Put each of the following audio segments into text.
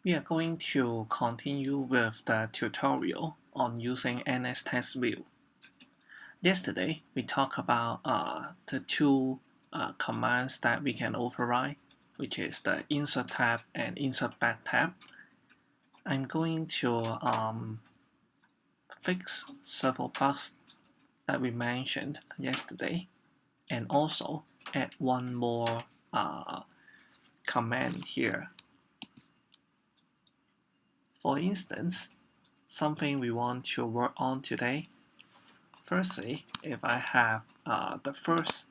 We are going to continue with the tutorial on using NSTextView. Yesterday, we talked about the two commands that we can override, which is the insert tab and insert back tab. I'm going to fix several bugs that we mentioned yesterday, and also add one more command here. For instance, something we want to work on today. Firstly, if I have the first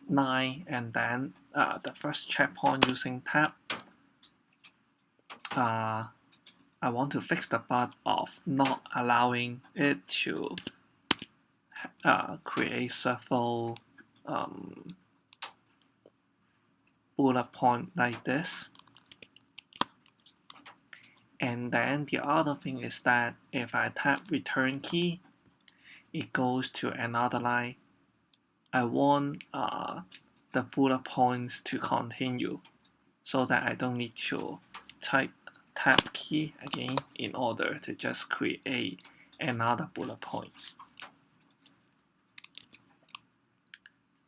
line and then the first checkpoint using tab, I want to fix the bug of not allowing it to create several bullet points like this. And then the other thing is that if I tap return key, it goes to another line. I want the bullet points to continue so that I don't need to type tab key again in order to just create another bullet point.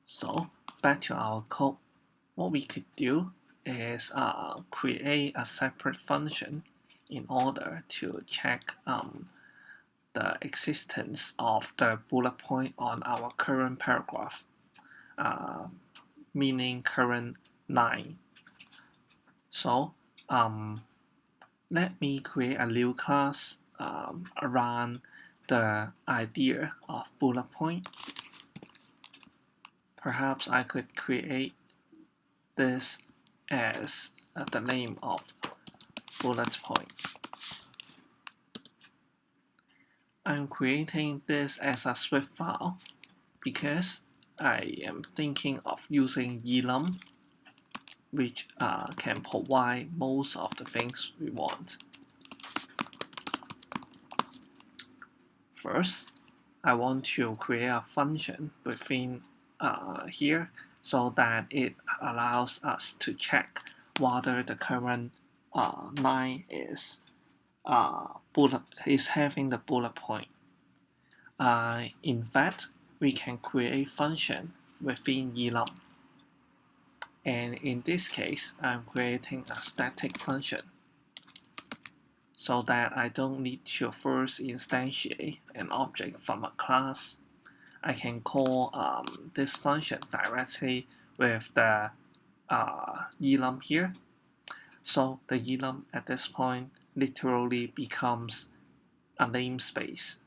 So back to our code, what we could do is create a separate function in order to check the existence of the bullet point on our current paragraph, meaning current line. So let me create a new class around the idea of bullet point. Perhaps I could create this as the name of bullet point. I'm creating this as a Swift file because I am thinking of using enum, which can provide most of the things we want. First, I want to create a function within here so that it allows us to check whether the current line is having the bullet point. In fact, we can create function within enum. And in this case, I'm creating a static function so that I don't need to first instantiate an object from a class. I can call this function directly with the enum here. So the enum at this point literally becomes a namespace.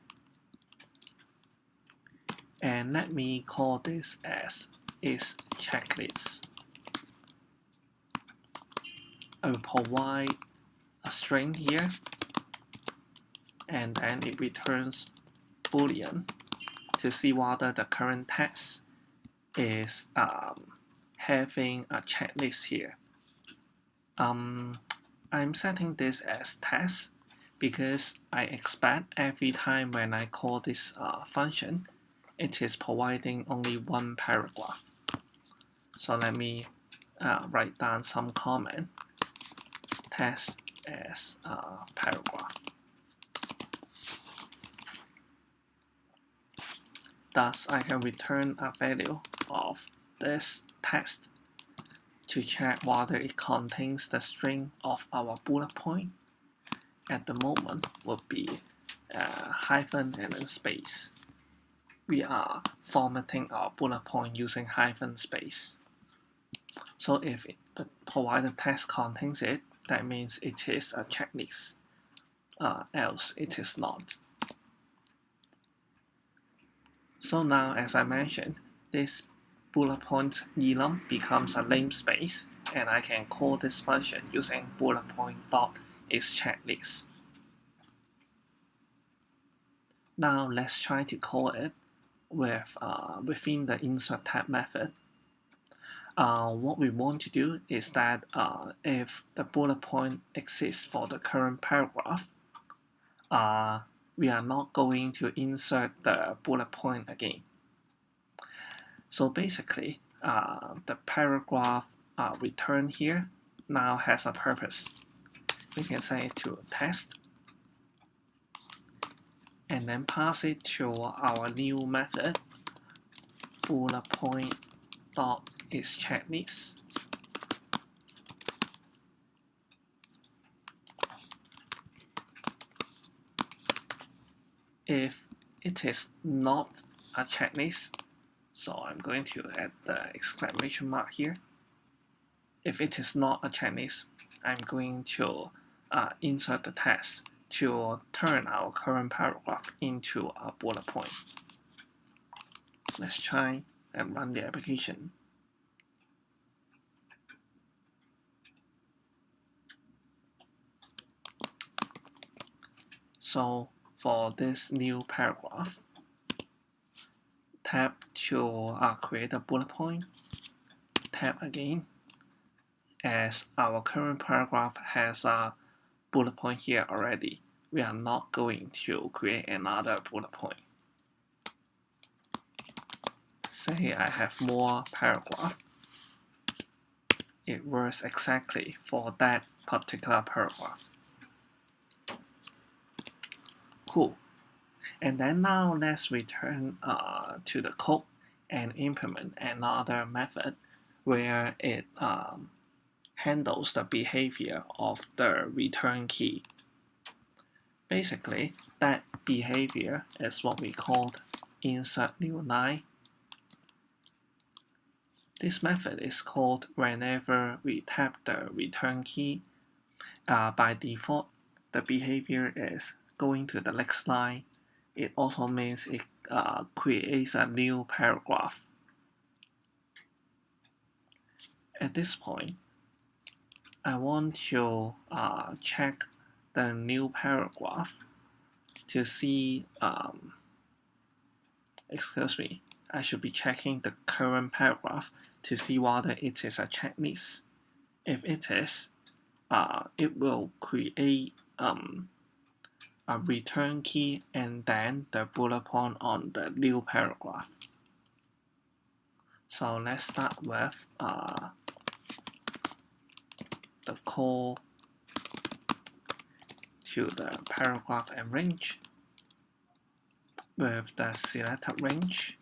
And let me call this as isChecklist. I will provide a string here, and then it returns Boolean to see whether the current text is having a checklist here. I'm setting this as text because I expect every time when I call this function, it is providing only one paragraph. So let me write down some comment. Text as paragraph. Thus, I can return a value of this text to check whether it contains the string of our bullet point. At the moment, would be hyphen and then space. We are formatting our bullet point using hyphen space. So if the provided text contains it, that means it is a checklist, else it is not. So now, as I mentioned, this bullet point enum becomes a namespace, and I can call this function using bullet point.isChecklist. Now let's try to call it within the insert tab method. What we want to do is that if the bullet point exists for the current paragraph, we are not going to insert the bullet point again. So basically, the paragraph returned here now has a purpose. we can set it to test, and then pass it to our new method, bullet point dot is checklist. If it is not a checklist, so I'm going to add the exclamation mark here. If it is not a checklist, I'm going to insert the text to turn our current paragraph into a bullet point. Let's try and run the application. So for this new paragraph, tap to create a bullet point, tap again. As our current paragraph has a bullet point here already, we are not going to create another bullet point. Say I have more paragraph. It works exactly for that particular paragraph. Cool. And then now let's return to the code and implement another method where it handles the behavior of the return key. Basically, that behavior is what we called insert new line. This method is called whenever we tap the return key. By default, the behavior is going to the next line. It also means it creates a new paragraph. At this point, I want to check the new paragraph to see, I should be checking the current paragraph to see whether it is a checklist. If it is, it will create a return key and then the bullet point on the new paragraph. So let's start with the call to the paragraph and range with the selected range.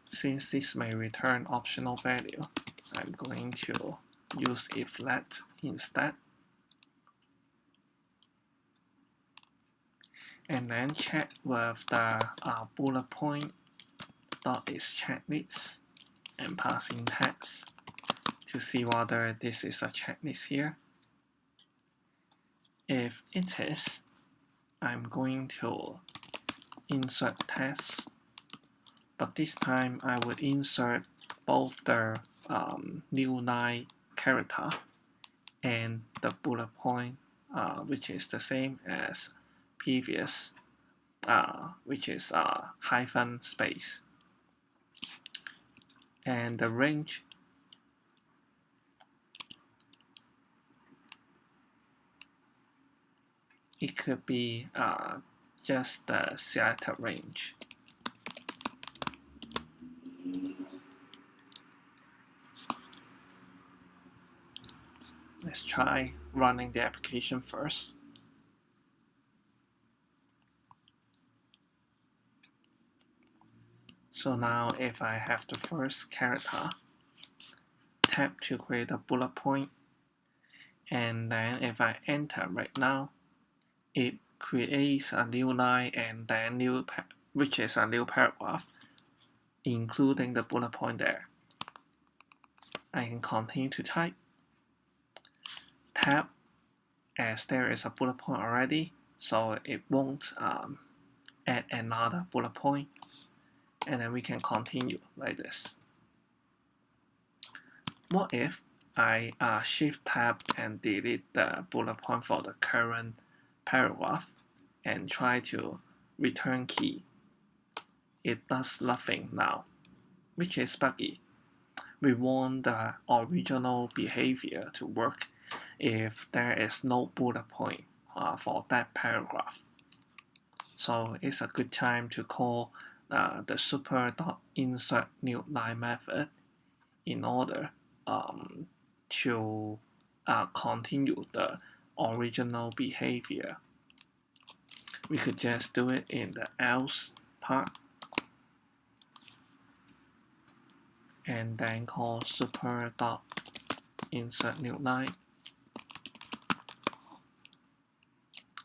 Since this may return optional value, I'm going to use if let instead. And then check with the bullet point dot is checklist and pass in text to see whether this is a checklist here. If it is, I'm going to insert text, but this time I would insert both the new line character and the bullet point, which is the same as previous, which is hyphen space. And the range, it could be just the selected range. Let's try running the application first. So now if I have the first character, tap to create a bullet point, and then if I enter right now, it creates a new line and then which is a new paragraph, including the bullet point there. I can continue to type. Tap, as there is a bullet point already, so it won't add another bullet point, and then we can continue like this. What if I shift tab and delete the bullet point for the current paragraph and try to return key? It does nothing now, which is buggy. We want the original behavior to work if there is no bullet point for that paragraph. So it's a good time to call the super.insert new line method in order to continue the original behavior. We could just do it in the else part and then call super.insert new line.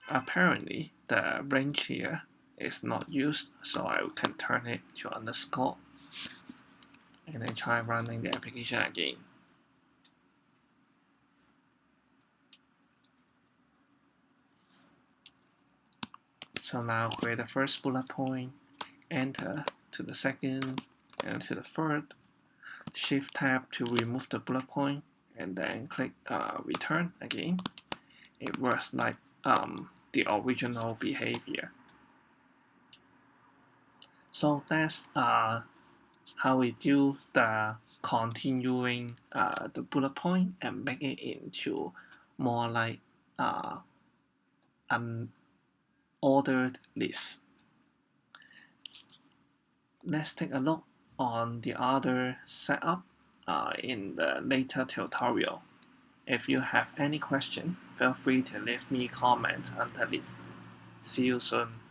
Apparently the range here is not used, so I can turn it to underscore and then try running the application again. So now create the first bullet point, enter to the second and to the third, shift tab to remove the bullet point, and then click return again. It works like the original behavior. So that's how we do the continuing the bullet point and make it into more like an ordered list. Let's take a look on the other setup in the later tutorial. If you have any question, feel free to leave me a comment underneath. See you soon.